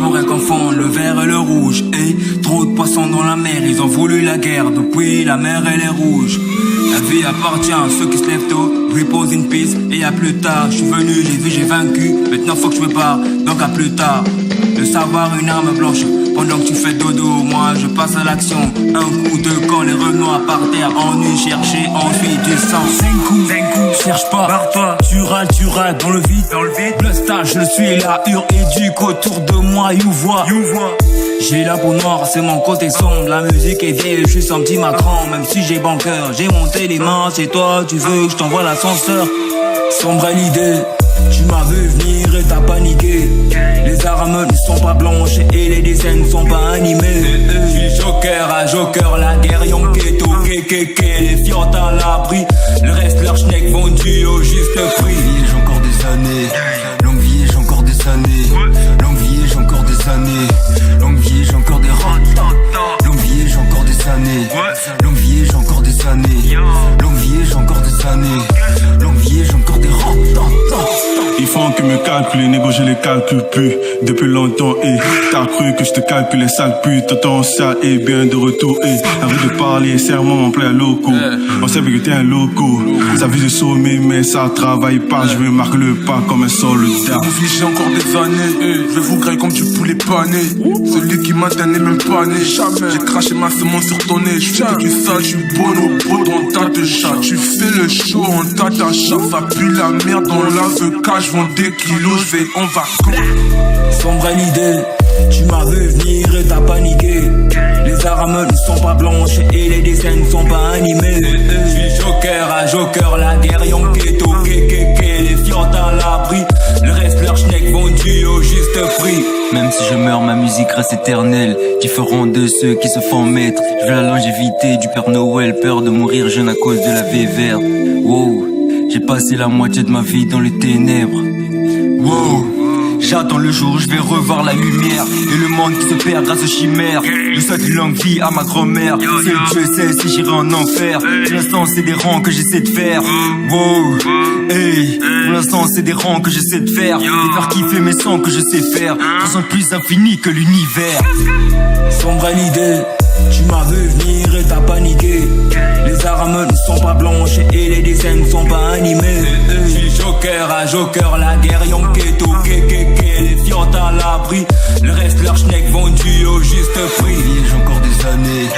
pourrait confondre le vert et le rouge. Et trop de poissons dans la mer, ils ont voulu la guerre. Depuis la mer elle est rouge. La vie appartient à ceux qui se lèvent tôt. Repose in peace et à plus tard. Je suis venu, j'ai vu, j'ai vaincu. Maintenant faut que je me barre, donc à plus tard. Le savoir une arme blanche. Pendant que tu fais dodo, moi je passe à l'action. Un coup de camp, les renois par terre. Ennui chercher, envie du sang. 5 coups, cherche pas, barre-toi. Tu râles dans le vide, Le stage, je suis là, éduque autour de moi, you vois. J'ai la peau noire, c'est mon côté sombre. La musique est vieille, je suis son petit Macron. Même si j'ai bon cœur, j'ai monté les mains. C'est toi, tu veux que je t'envoie l'ascenseur. Sombre est l'idée, tu m'as vu venir et t'as paniqué. Les armes ne sont pas blanches et les dessins ne sont pas animés. Je suis joker à joker, la guerre yonketo, kekeke. Les fiottes à l'abri, le reste leur schneck vendu au juste prix. J'ai encore des années, longue vie j'ai encore des années. Longue vie j'ai encore des années. Longue vie j'ai encore des rottes. Longue vie j'ai encore des années. Longue vie j'ai encore des années. Longue vie j'ai encore des années. Longue vie j'ai encore des rottes. Ils font que me calculer, négo je les calcule plus depuis longtemps et t'as cru que je te calculais sale pute. T'entends ça et bien de retour et arrête de parler, serre-moi mon plein loco. On sait que t'es un loco, ça vise de sommet mais ça travaille pas. Je veux marquer le pas comme un soldat. Mon fils j'ai encore des années, je vais vous grailler comme du poulet pané. Celui qui m'a donné même pas né. J'ai craché ma semence sur ton nez. Je fais que du sale, je suis bon au beau dans ta de chat. Tu fais le show en tatacha. Ça pue la merde dans l'avocage. Je vends des kilos et on va Sombre est l'idée, tu m'as vu venir et t'as paniqué. Les armes ne sont pas blanches et les dessins ne sont pas animés. Je suis joker à joker, la guerre yonketo, kekeke. Les fiottes à l'abri, le reste leur schneck vendu au juste prix. Même si je meurs, ma musique reste éternelle. Différent de ceux qui se font maître. Je veux la longévité du Père Noël. Peur de mourir jeune à cause de la vie verte. Wow, j'ai passé la moitié de ma vie dans les ténèbres. Wow, j'attends le jour où je vais revoir la lumière. Et le monde qui se perd grâce aux chimères. Je souhaite une longue vie à ma grand-mère. Seul Dieu sait si j'irai en enfer. Pour l'instant c'est des rangs que j'essaie de faire. Wow, hey, pour l'instant c'est des rangs que j'essaie de faire. Et faire kiffer mes sons que je sais faire. Façon plus infinie que l'univers. Sombre est l'idée, tu m'as vu venir et t'as paniqué. Les armes ne sont pas blanches et les dessins ne sont pas animés. Je suis joker à joker, la guerre yonketo, kekeke. Les fiottes à l'abri, le reste leur schneck vendu au juste prix. J'ai encore des années.